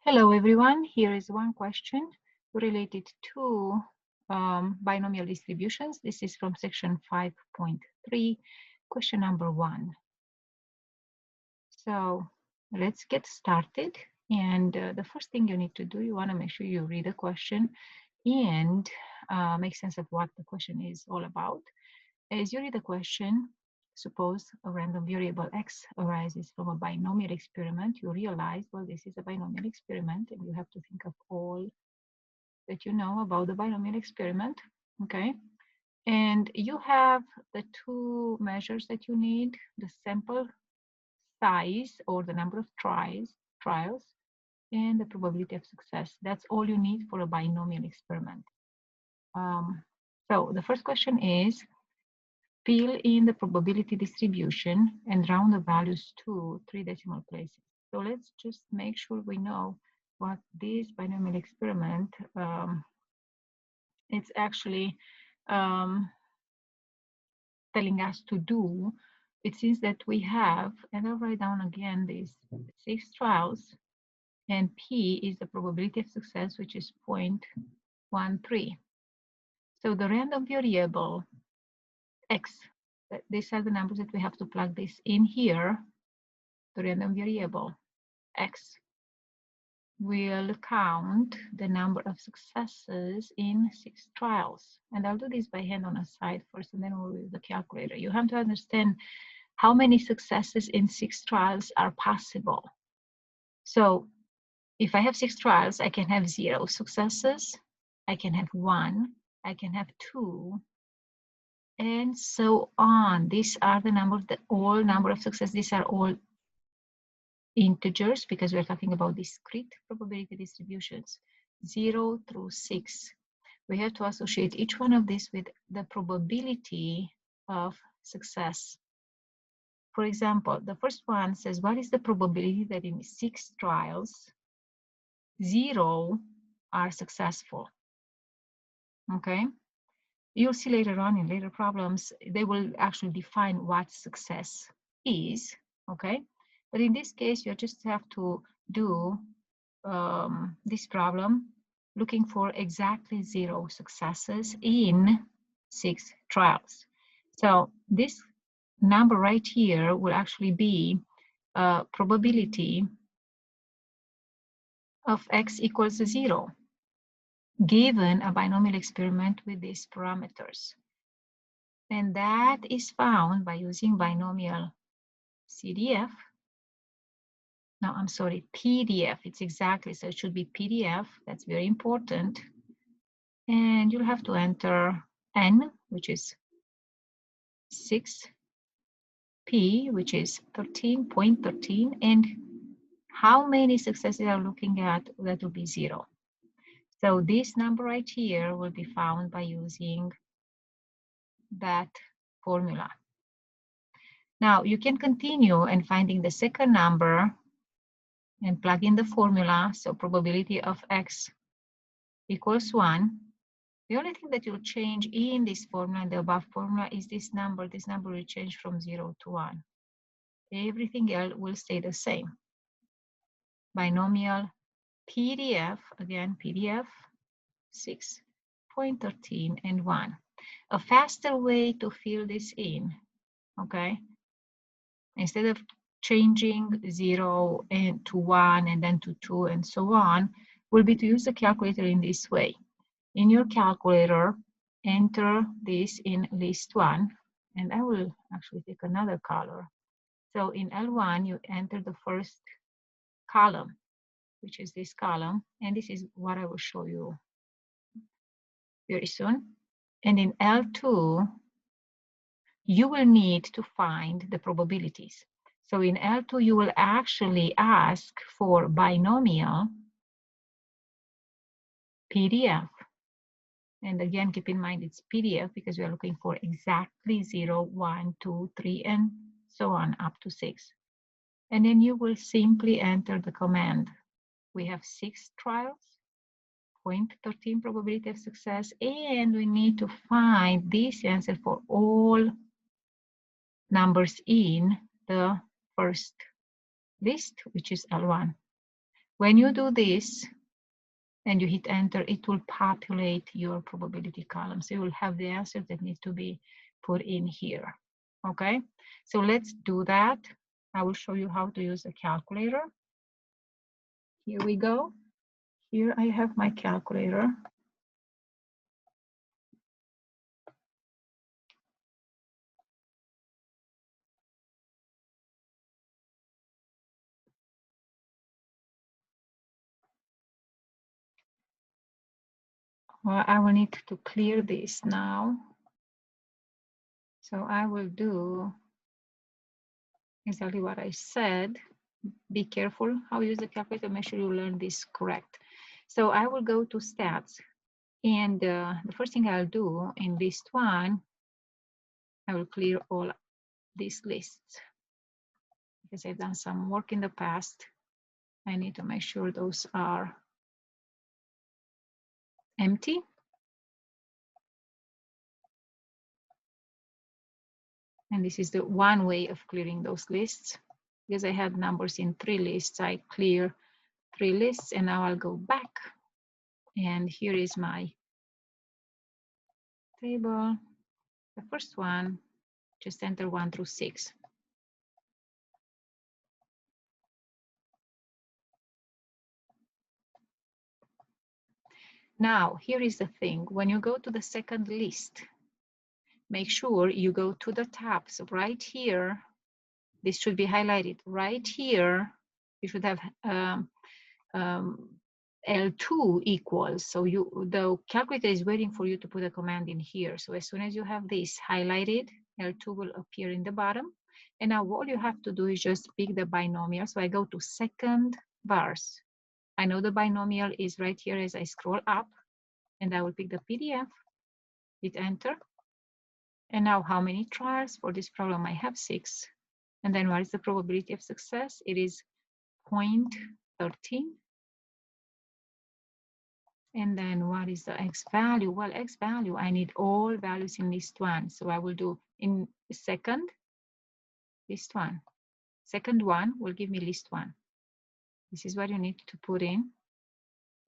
Hello everyone, here is one question related to binomial distributions. This is from section 5.3, question number 1. So let's get started. And the first thing you need to do, you want to make sure you read the question and make sense of what the question is all about. As you read the question, suppose a random variable x arises from a binomial experiment. You realize, well, this is a binomial experiment, and you have to think of all that you know about the binomial experiment, okay? And you have the two measures that you need, the sample size or the number of trials, and the probability of success. That's all you need for a binomial experiment. So the first question is, fill in the probability distribution and round the values to 3 decimal places. So let's just make sure we know what this binomial experiment it's actually telling us to do. It seems that we have, and I'll write down again these 6 trials, and P is the probability of success, which is 0.13. So the random variable X, these are the numbers that we have to plug this in here. The random variable X will count the number of successes in 6 trials. And I'll do this by hand on a side first, and then we'll use the calculator. You have to understand how many successes in 6 trials are possible. So if I have 6 trials, I can have 0 successes, I can have 1, I can have 2, and so on. These are the number, the all number of success. These are all integers because we're talking about discrete probability distributions, 0 through 6. We have to associate each one of these with the probability of success. For example, the first one says, what is the probability that in 6 trials, 0 are successful? Okay. You'll see later on in later problems, they will actually define what success is, okay? But in this case, you just have to do this problem looking for exactly 0 successes in 6 trials. So this number right here will actually be probability of x equals 0. Given a binomial experiment with these parameters. And that is found by using binomial CDF. No, I'm sorry, PDF. It's exactly, so it should be PDF. That's very important. And you'll have to enter N, which is 6, P, which is 13.13, and how many successes are looking at, that will be 0. So this number right here will be found by using that formula. Now you can continue and finding the second number and plug in the formula. So probability of x equals 1. The only thing that you'll change in this formula and the above formula is this number. This number will change from 0 to 1. Everything else will stay the same. Binomial PDF, again PDF, 6.13 and 1. A faster way to fill this in, okay? Instead of changing 0 and to 1 and then to 2 and so on, will be to use the calculator in this way. In your calculator, enter this in list 1, and I will actually take another color. So in L1, you enter the first column, which is this column, and this is what I will show you very soon. And in L2, you will need to find the probabilities. So in L2, you will actually ask for binomial PDF. And again, keep in mind it's PDF because we are looking for exactly 0, 1, 2, 3, and so on up to 6. And then you will simply enter the command. We have 6 trials, 0.13 probability of success, and we need to find this answer for all numbers in the first list, which is L1. When you do this and you hit enter, it will populate your probability column. So you will have the answer that needs to be put in here. Okay, so let's do that. I will show you how to use a calculator. Here we go. Here I have my calculator. Well, I will need to clear this now. So I will do exactly what I said. Be careful how you use the calculator. Make sure you learn this correct. So I will go to stats. And the first thing I'll do in list one, I will clear all these lists because I've done some work in the past. I need to make sure those are empty. And this is the one way of clearing those lists. Because I had numbers in 3 lists, I clear 3 lists, and now I'll go back. And here is my table. The first one, just enter 1 through 6. Now, here is the thing. When you go to the second list, make sure you go to the top. So right here, this should be highlighted. Right here, you should have L2 equals. So the calculator is waiting for you to put a command in here. So as soon as you have this highlighted, L2 will appear in the bottom. And now all you have to do is just pick the binomial. So I go to second verse. I know the binomial is right here as I scroll up, and I will pick the PDF, hit enter. And now how many trials for this problem? I have 6. And then what is the probability of success? It is 0.13. And then what is the X value? Well, X value, I need all values in list one. So I will do in second, list one. Second one will give me list one. This is what you need to put in.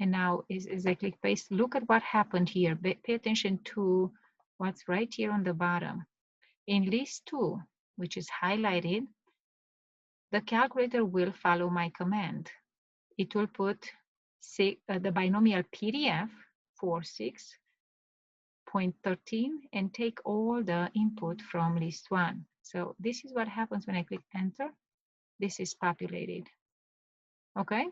And now as I click paste, look at what happened here. Pay attention to what's right here on the bottom. In list two, which is highlighted, the calculator will follow my command. It will put the binomial PDF for 6.13 and take all the input from list one. So this is what happens when I click enter. This is populated. Okay,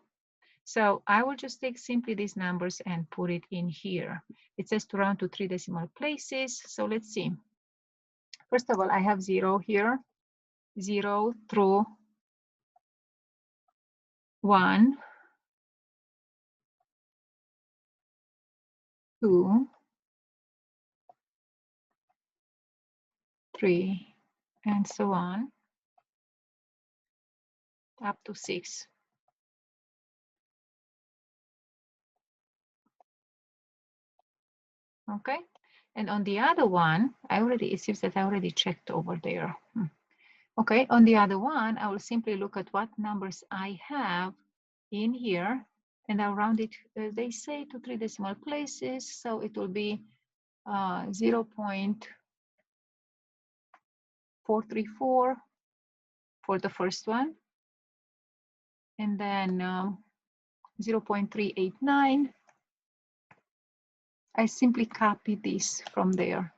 so I will just take simply these numbers and put it in here. It says to round to 3 decimal places. So let's see. First of all, I have 0 here, 0 through 1, 2, 3, and so on, up to 6. Okay, and on the other one, it seems that I already checked over there. Okay, on the other one, I will simply look at what numbers I have in here, and I'll round it, as they say, to 3 decimal places. So it will be 0.434 for the first one, and then 0.389. I simply copy this from there.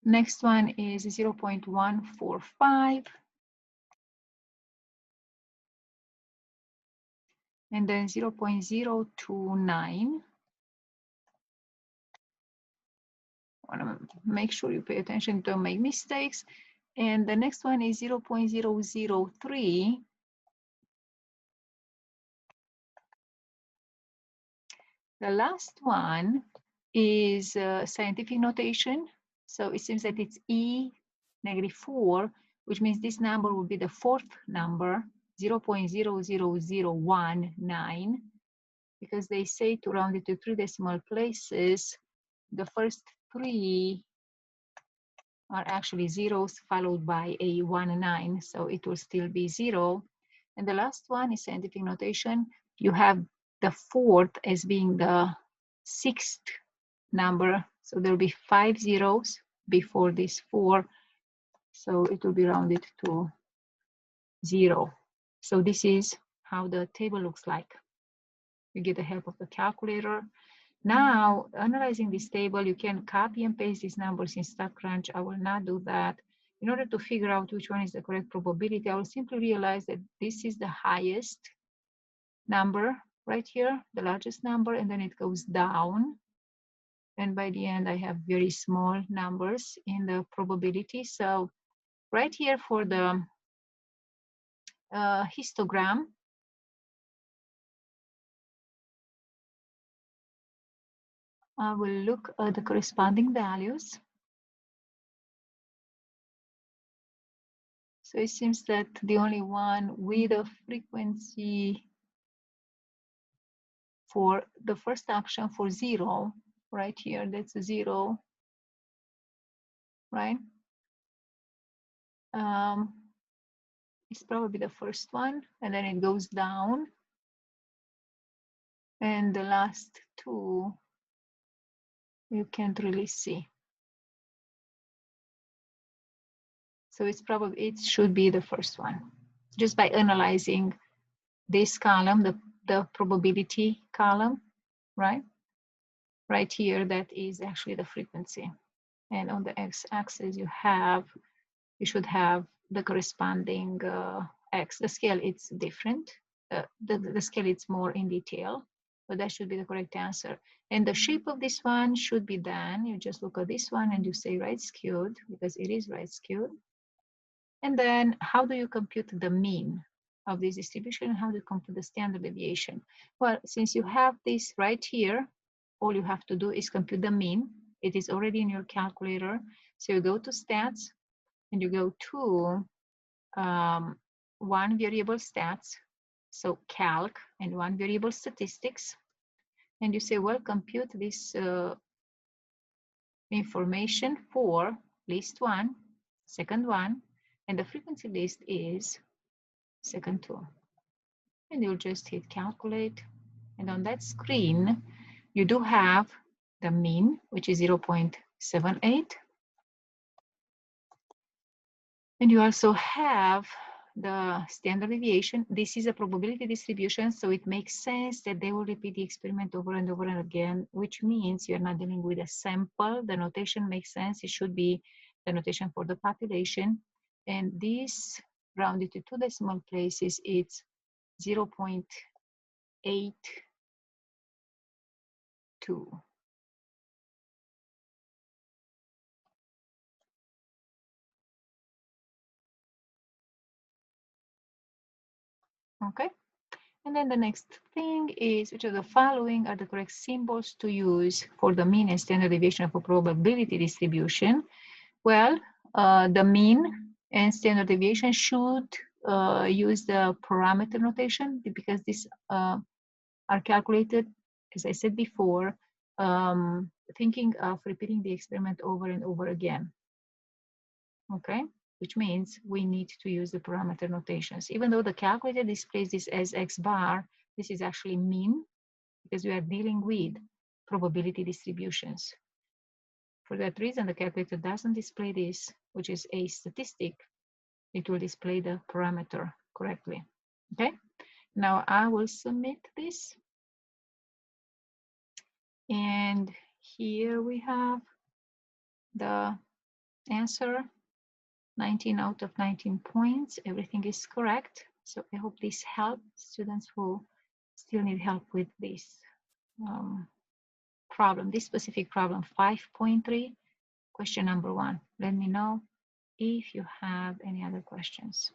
Next one is 0.145. And then 0.029. I want to make sure you pay attention, don't make mistakes. And the next one is 0.003. The last one is scientific notation. So it seems that it's E-4, which means this number will be the fourth number, 0.00019, because they say to round it to 3 decimal places. The first 3 are actually zeros followed by a 1 9, so it will still be 0. And the last one is scientific notation. You have the fourth as being the sixth number. So there'll be 5 zeros before this 4. So it will be rounded to 0. So this is how the table looks like. You get the help of the calculator. Now, analyzing this table, you can copy and paste these numbers in StatCrunch. I will not do that. In order to figure out which one is the correct probability, I will simply realize that this is the highest number right here, the largest number, and then it goes down. And by the end, I have very small numbers in the probability. So right here for the histogram, I will look at the corresponding values. So it seems that the only one with a frequency for the first option for 0, right here, that's a 0, right? It's probably the first one, and then it goes down. And the last two, you can't really see. So it's probably, it should be the first one. Just by analyzing this column, the probability column, right? Right here, that is actually the frequency. And on the x-axis, you should have the corresponding x. The scale, it's different. The scale, it's more in detail, but that should be the correct answer. And the shape of this one should be done. You just look at this one and you say right skewed, because it is right skewed. And then how do you compute the mean of this distribution? How do you compute the standard deviation? Well, since you have this right here, all you have to do is compute the mean. It is already in your calculator. So you go to stats and you go to one variable stats, so calc, and one variable statistics. And you say, well, compute this information for list 1, second 1, and the frequency list is second 2. And you'll just hit calculate. And on that screen, you do have the mean, which is 0.78. And you also have the standard deviation. This is a probability distribution, so it makes sense that they will repeat the experiment over and over and again, which means you're not dealing with a sample. The notation makes sense. It should be the notation for the population. And this, rounded to 2 decimal places, it's 0.82. Okay. And then the next thing is, which of the following are the correct symbols to use for the mean and standard deviation of a probability distribution? Well, the mean and standard deviation should use the parameter notation, because these are calculated, as I said before, thinking of repeating the experiment over and over again. Okay, which means we need to use the parameter notations. Even though the calculator displays this as x bar, this is actually mean, because we are dealing with probability distributions. For that reason, the calculator doesn't display this, which is a statistic. It will display the parameter correctly. Okay, now I will submit this. And here we have the answer. 19 out of 19 points. Everything is correct. So I hope this helps students who still need help with this problem, this specific problem 5.3, question number 1. Let me know if you have any other questions.